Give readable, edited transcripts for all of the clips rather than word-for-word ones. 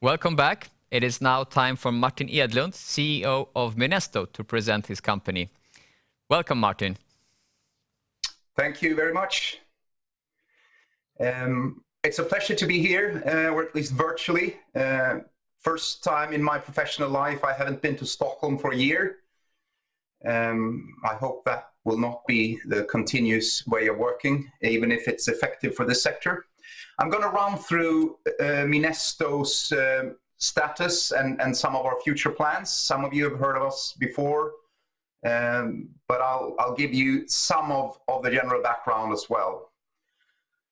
Welcome back. It is now time for Martin Edlund, CEO of Minesto, to present his company. Welcome, Martin. Thank you very much. It's a pleasure to be here, or at least virtually. First time in my professional life I haven't been to Stockholm for a year. I hope that will not be the continuous way of working, even if it's effective for this sector. I'm going to run through Minesto's status and some of our future plans. Some of you have heard of us before, but I'll give you some of the general background as well.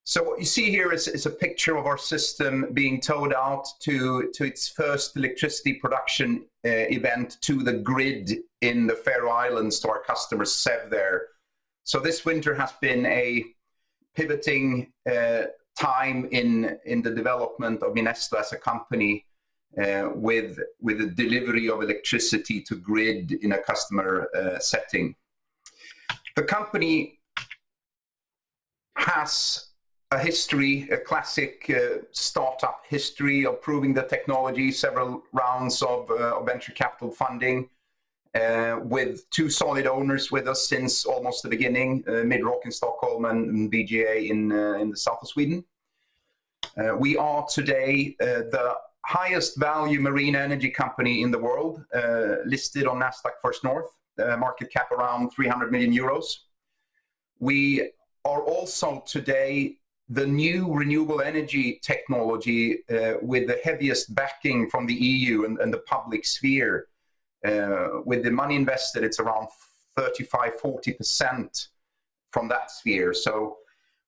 So what you see here is a picture of our system being towed out to its first electricity production event to the grid in the Faroe Islands, to our customer SEV there. So this winter has been a pivoting time in the development of Minesto as a company, with the delivery of electricity to grid in a customer setting. The company has a history, a classic startup history of proving the technology, several rounds of venture capital funding, with two solid owners with us since almost the beginning, Midrock in Stockholm and BGA in the south of Sweden. We are today the highest value marine energy company in the world, listed on Nasdaq First North, market cap around 300 million euros. We are also today the new renewable energy technology with the heaviest backing from the EU and the public sphere. With the money invested, it's around 35–40% from that sphere. So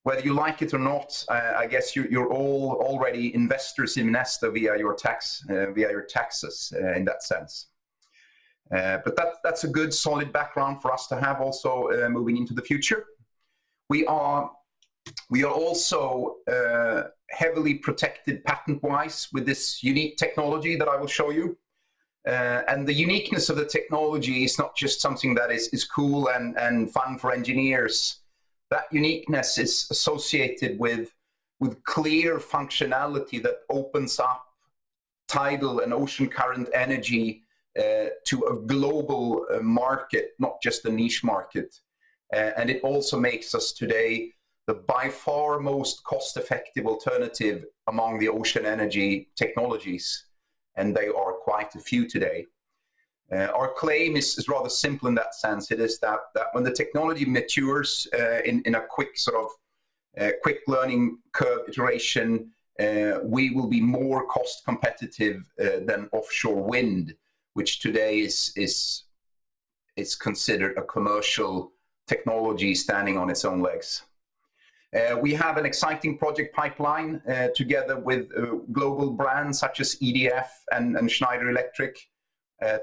whether you like it or not, I guess you're all already investors in Minesto via your taxes in that sense. But that's a good solid background for us to have also moving into the future. We are also heavily protected patent-wise with this unique technology that I will show you. And the uniqueness of the technology is not just something that is cool and fun for engineers. That uniqueness is associated with clear functionality that opens up tidal and ocean current energy to a global market, not just a niche market. And it also makes us today the by far most cost-effective alternative among the ocean energy technologies. And they are quite a few today. Our claim is rather simple in that sense. It is that when the technology matures in a quick quick learning curve iteration, we will be more cost competitive than offshore wind, which today is considered a commercial technology standing on its own legs. We have an exciting project pipeline together with global brands such as EDF and Schneider Electric,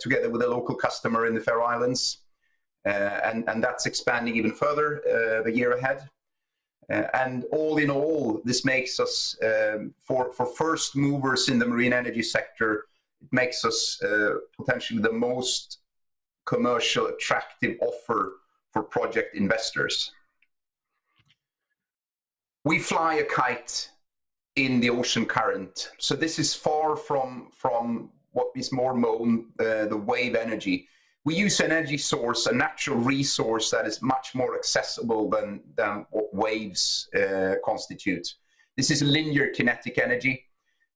together with a local customer in the Faroe Islands. And that's expanding even further the year ahead. And all in all, this makes us, for first movers in the marine energy sector, it makes us potentially the most commercial attractive offer for project investors. We fly a kite in the ocean current. So this is far from what is more known, the wave energy. We use an energy source, a natural resource that is much more accessible than what waves constitute. This is linear kinetic energy,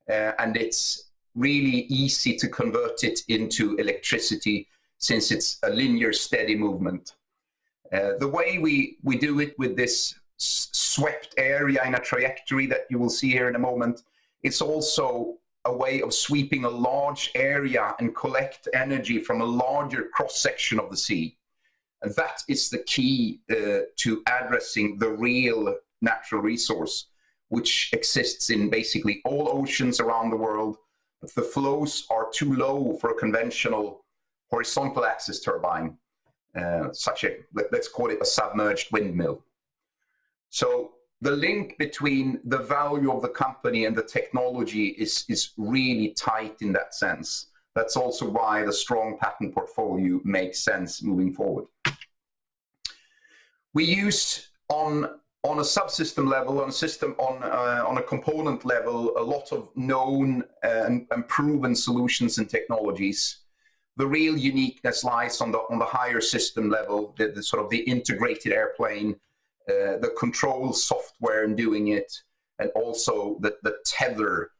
and it's really easy to convert it into electricity since it's a linear steady movement. The way we do it with this swept area in a trajectory that you will see here in a moment, it's also a way of sweeping a large area and collect energy from a larger cross-section of the sea. And that is the key to addressing the real natural resource, which exists in basically all oceans around the world. But the flows are too low for a conventional horizontal axis turbine, let's call it a submerged windmill. So the link between the value of the company and the technology is really tight in that sense. That's also why the strong patent portfolio makes sense moving forward. We use on on a subsystem level, on a component level, a lot of known and proven solutions and technologies. The real uniqueness lies on the higher system level, the sort of the integrated airplane, the control software in doing it, and also the tether,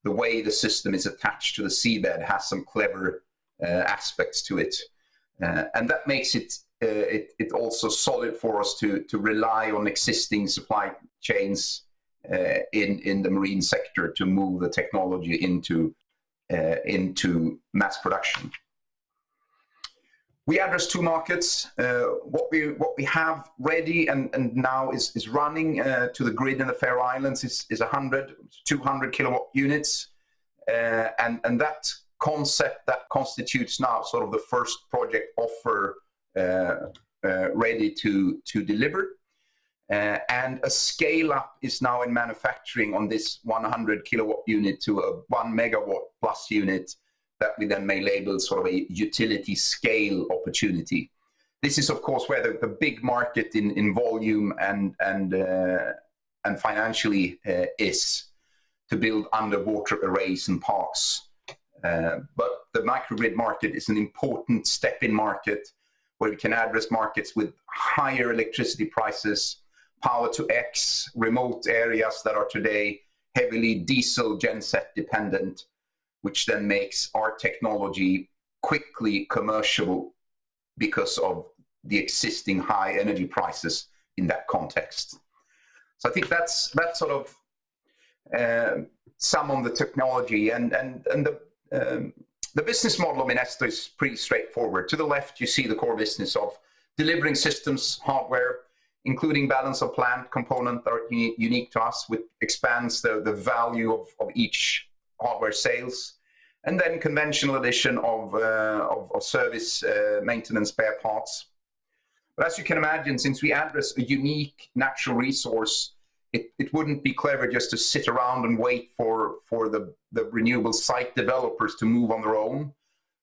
the way the system is attached to the seabed has some clever aspects to it, and that makes it also solid for us to rely on existing supply chains in the marine sector to move the technology into mass production. We address two markets. What we have ready and now is running to the grid in the Faroe Islands is 200 kilowatt units, and that concept that constitutes now sort of the first project offer ready to deliver, and a scale up is now in manufacturing on this 100 kilowatt unit to a 1 megawatt plus unit that we then may label sort of a utility scale opportunity. This is of course where the big market in volume and financially is to build underwater arrays and parks. But the microgrid market is an important step-in market where we can address markets with higher electricity prices, power to X, remote areas that are today heavily diesel genset dependent, which then makes our technology quickly commercial because of the existing high energy prices in that context. So I think that's sort of some on the technology, and the business model of Minesto is pretty straightforward. To the left, you see the core business of delivering systems, hardware, including balance of plant component that are unique to us, which expands the value of each hardware sales, and then conventional addition of service, maintenance, spare parts. But as you can imagine, since we address a unique natural resource, it wouldn't be clever just to sit around and wait for the renewable site developers to move on their own.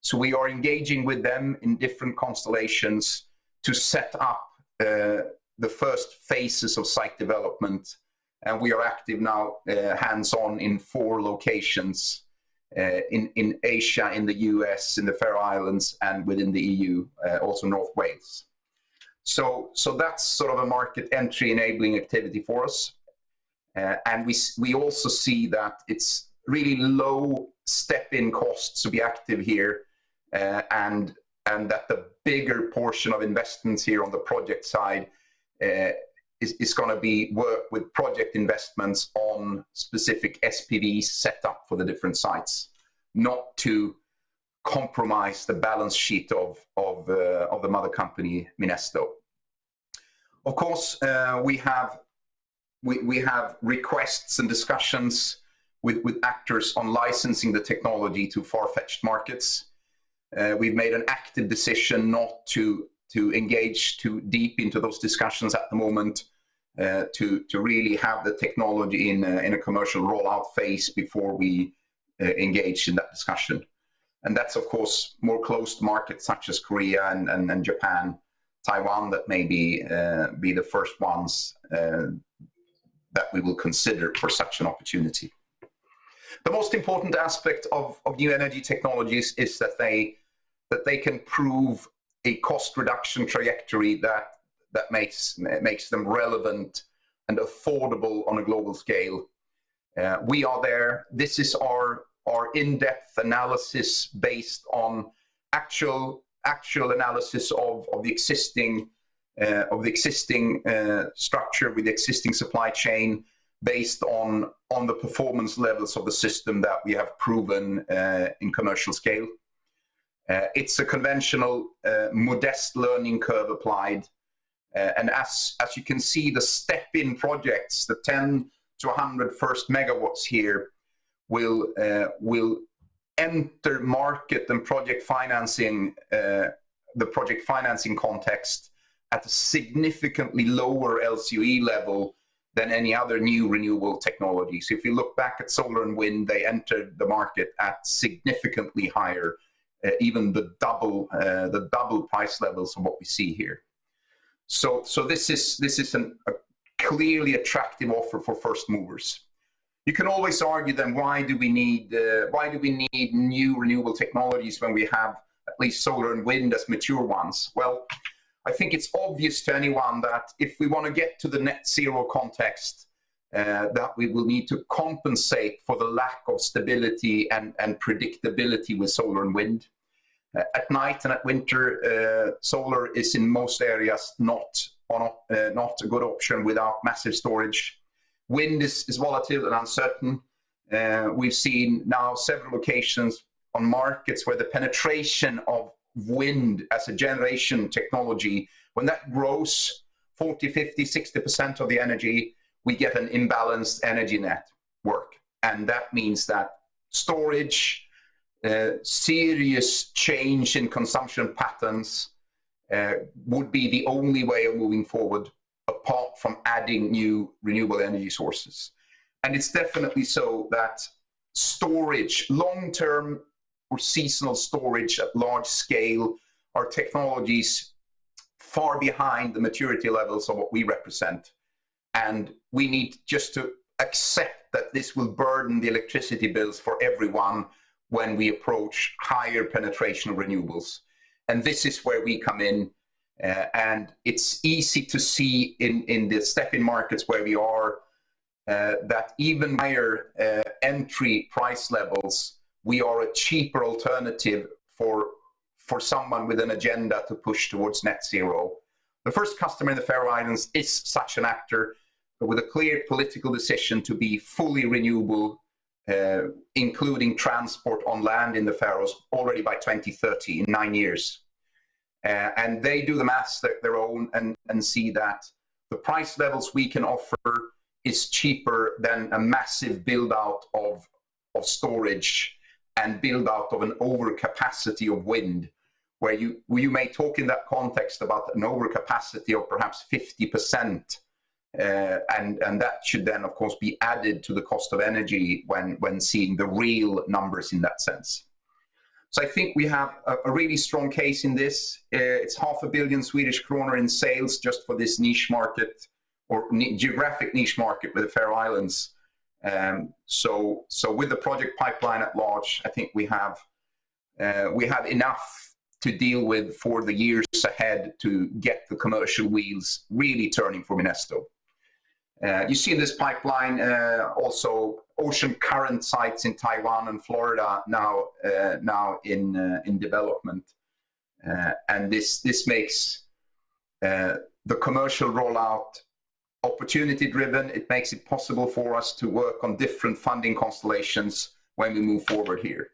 So we are engaging with them in different constellations to set up the first phases of site development. And we are active now, hands-on in 4 locations in Asia, in the US, in the Faroe Islands, and within the EU, also North Wales. So that's sort of a market entry enabling activity for us. And we also see that it's really low step-in costs to be active here, and that the bigger portion of investments here on the project side is going to be work with project investments on specific SPVs set up for the different sites, not to compromise the balance sheet of the mother company, Minesto. Of course, we have requests and discussions with actors on licensing the technology to far-fetched markets. We've made an active decision not to engage too deep into those discussions at the moment, to really have the technology in a commercial rollout phase before we engage in that discussion. And that's of course more closed markets such as Korea and Japan, Taiwan, that may be the first ones that we will consider for such an opportunity. The most important aspect of new energy technologies is that they can prove a cost reduction trajectory that makes them relevant and affordable on a global scale. We are there. This is our in-depth analysis based on actual analysis of the existing structure with the existing supply chain, based on the performance levels of the system that we have proven in commercial scale. It's a conventional modest learning curve applied, and as you can see, the step-in projects, the 10 to 100 first megawatts here, will enter market and project financing, the project financing context, at a significantly lower LCOE level than any other new renewable technology. So if you look back at solar and wind, they entered the market at significantly higher, even the double price levels of what we see here. So this is a clearly attractive offer for first movers. You can always argue then, why do we need new renewable technologies when we have at least solar and wind as mature ones? Well, I think it's obvious to anyone that if we want to get to the net zero context, that we will need to compensate for the lack of stability and predictability with solar and wind. At night and at winter, solar is in most areas not a good option without massive storage. Wind is volatile and uncertain. We've seen now several occasions on markets where the penetration of wind as a generation technology, when that grows 40, 50, 60% of the energy, we get an imbalanced energy network. And that means that storage, serious change in consumption patterns would be the only way of moving forward, apart from adding new renewable energy sources. And it's definitely so that storage, long-term or seasonal storage at large scale, are technologies far behind the maturity levels of what we represent. And we need just to accept that this will burden the electricity bills for everyone when we approach higher penetration of renewables. And this is where we come in. And it's easy to see in the step-in markets where we are that even higher entry price levels, we are a cheaper alternative for someone with an agenda to push towards net zero. The first customer in the Faroe Islands is such an actor with a clear political decision to be fully renewable, including transport on land in the Faroes already by 2030, in 9 years. And they do the maths their own and see that the price levels we can offer is cheaper than a massive build out of storage and build out of an overcapacity of wind, where you may talk in that context about an overcapacity of perhaps 50%. And that should then, of course, be added to the cost of energy when seeing the real numbers in that sense. So I think we have a really strong case in this. It's 500 million Swedish kronor in sales just for this niche market, or geographic niche market with the Faroe Islands. So with the project pipeline at large, I think we have enough to deal with for the years ahead to get the commercial wheels really turning for Minesto. You see in this pipeline also ocean current sites in Taiwan and Florida now in development, and this makes the commercial rollout opportunity driven. It makes it possible for us to work on different funding constellations when we move forward here.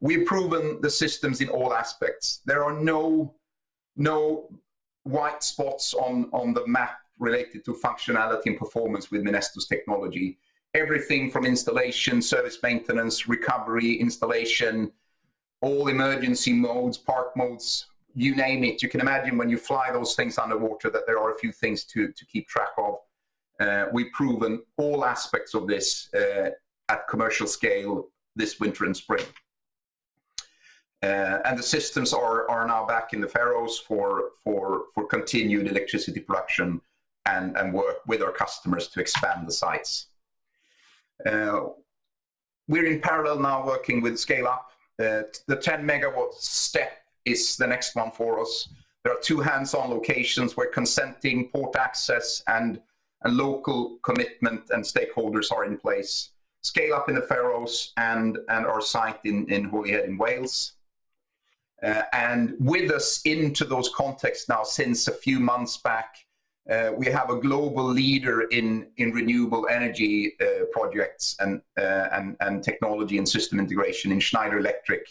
We've proven the systems in all aspects. There are no white spots on the map related to functionality and performance with Minesto's technology. Everything from installation, service maintenance, recovery, installation, all emergency modes, park modes, you name it. You can imagine when you fly those things underwater that there are a few things to keep track of. We've proven all aspects of this at commercial scale this winter and spring. And the systems are now back in the Faroes for continued electricity production and work with our customers to expand the sites. We're in parallel now working with Scale Up. The 10 megawatt step is the next one for us. There are 2 hands-on locations where consenting, port access, and local commitment and stakeholders are in place. Scale Up in the Faroes and our site in Holyhead in Wales. And with us into those contexts now since a few months back, we have a global leader in renewable energy projects and technology and system integration in Schneider Electric.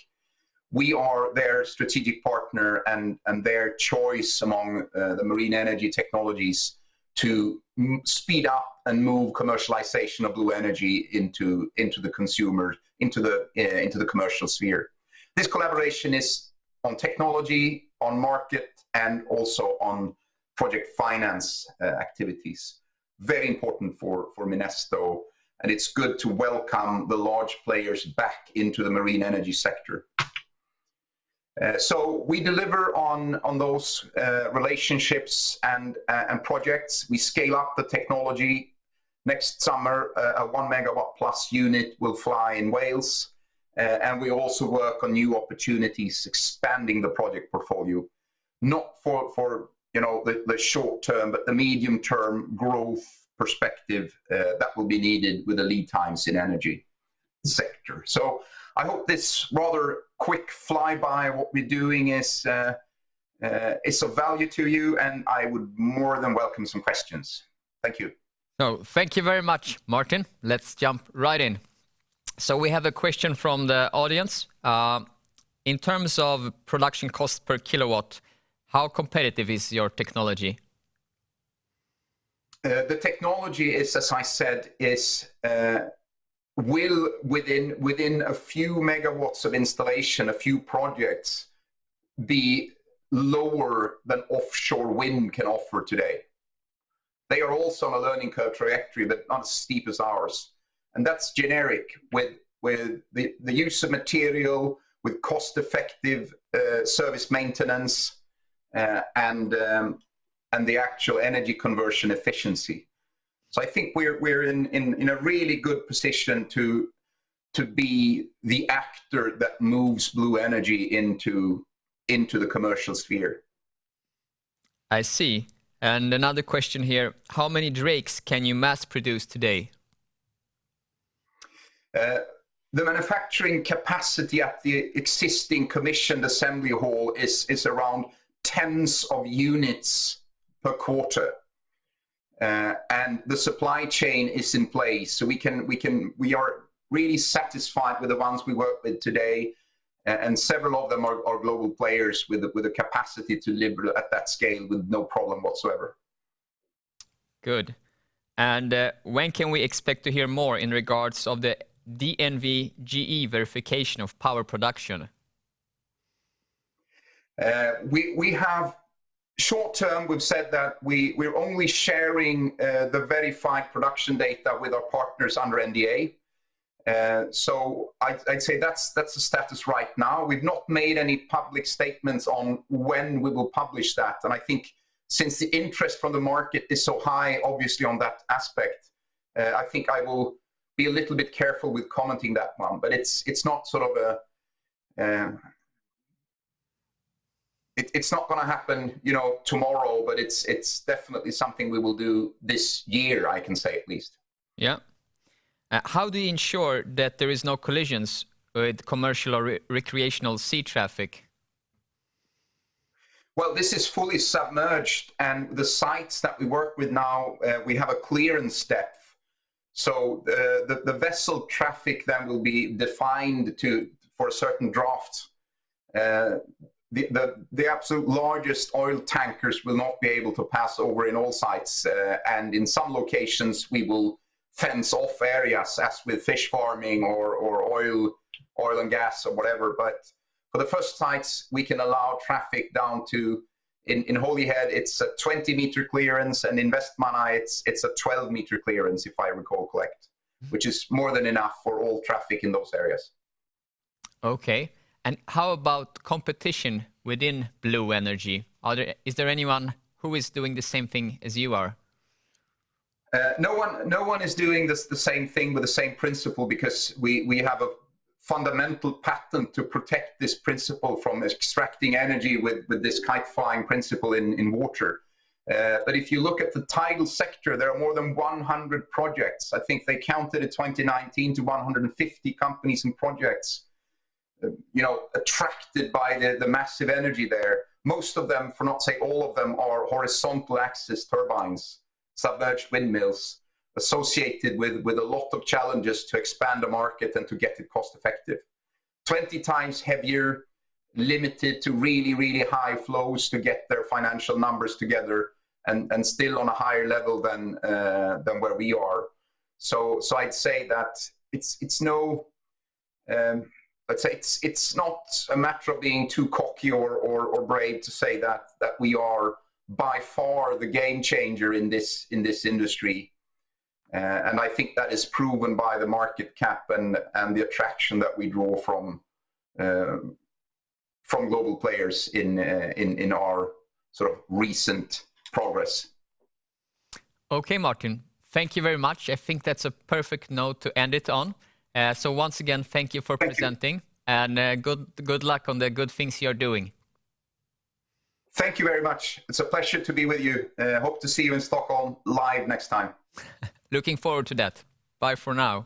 We are their strategic partner and their choice among the marine energy technologies to speed up and move commercialization of blue energy into the consumer, into the commercial sphere. This collaboration is on technology, on market, and also on project finance activities. Very important for Minesto, and it's good to welcome the large players back into the marine energy sector. So we deliver on those relationships and projects. We scale up the technology. Next summer, a 1 megawatt plus unit will fly in Wales. And we also work on new opportunities, expanding the project portfolio, not for the short term, but the medium term growth perspective that will be needed with the lead times in energy sector. So I hope this rather quick flyby of what we're doing is of value to you, and I would more than welcome some questions. Thank you. So thank you very much, Martin. Let's jump right in. So we have a question from the audience. In terms of production cost per kilowatt, how competitive is your technology? The technology is, as I said, will within a few megawatts of installation, a few projects, be lower than offshore wind can offer today. They are also on a learning curve trajectory, but not as steep as ours. And that's generic with the use of material, with cost-effective service maintenance, and the actual energy conversion efficiency. So I think we're in a really good position to be the actor that moves blue energy into the commercial sphere. I see. And another question here: how many Drakes can you mass produce today? The manufacturing capacity at the existing commissioned assembly hall is around tens of units per quarter, and the supply chain is in place. So we are really satisfied with the ones we work with today, and several of them are global players with the capacity to deliver at that scale with no problem whatsoever. Good. And when can we expect to hear more in regards of the DNV-GE verification of power production? We have short term, we've said that we're only sharing the verified production data with our partners under NDA. So I'd say that's the status right now. We've not made any public statements on when we will publish that. And I think since the interest from the market is so high, obviously on that aspect, I think I will be a little bit careful with commenting that one. But it's not sort of it's not going to happen, tomorrow. But it's definitely something we will do this year, I can say at least. Yeah. How do you ensure that there is no collisions with commercial or recreational sea traffic? Well, this is fully submerged, and the sites that we work with now, we have a clearance depth. So the vessel traffic then will be defined for a certain draft. The absolute largest oil tankers will not be able to pass over in all sites, and in some locations we will fence off areas, as with fish farming or oil and gas or whatever. But for the first sites, we can allow traffic down to, in Holyhead, it's a 20-meter clearance, and in Vestmanna, it's a 12-meter clearance, if I recall correct, which is more than enough for all traffic in those areas. Okay. And how about competition within blue energy? Is there anyone who is doing the same thing as you are? No one is doing the same thing with the same principle, because we have a fundamental patent to protect this principle from extracting energy with this kite flying principle in water. But if you look at the tidal sector, there are more than 100 projects. I think they counted in 2019 to 150 companies and projects, attracted by the massive energy there. Most of them, for not say all of them, are horizontal axis turbines, submerged windmills, associated with a lot of challenges to expand the market and to get it cost effective. 20 times heavier, limited to really, really high flows to get their financial numbers together, and still on a higher level than where we are. So I'd say that it's not a matter of being too cocky or brave to say that we are by far the game changer in this industry. And I think that is proven by the market cap and the attraction that we draw from from global players in our sort of recent progress. Okay, Martin, thank you very much. I think that's a perfect note to end it on. So once again, thank you for presenting, and good luck on the good things you're doing. Thank you very much. It's a pleasure to be with you. Hope to see you in Stockholm live next time. Looking forward to that. Bye for now.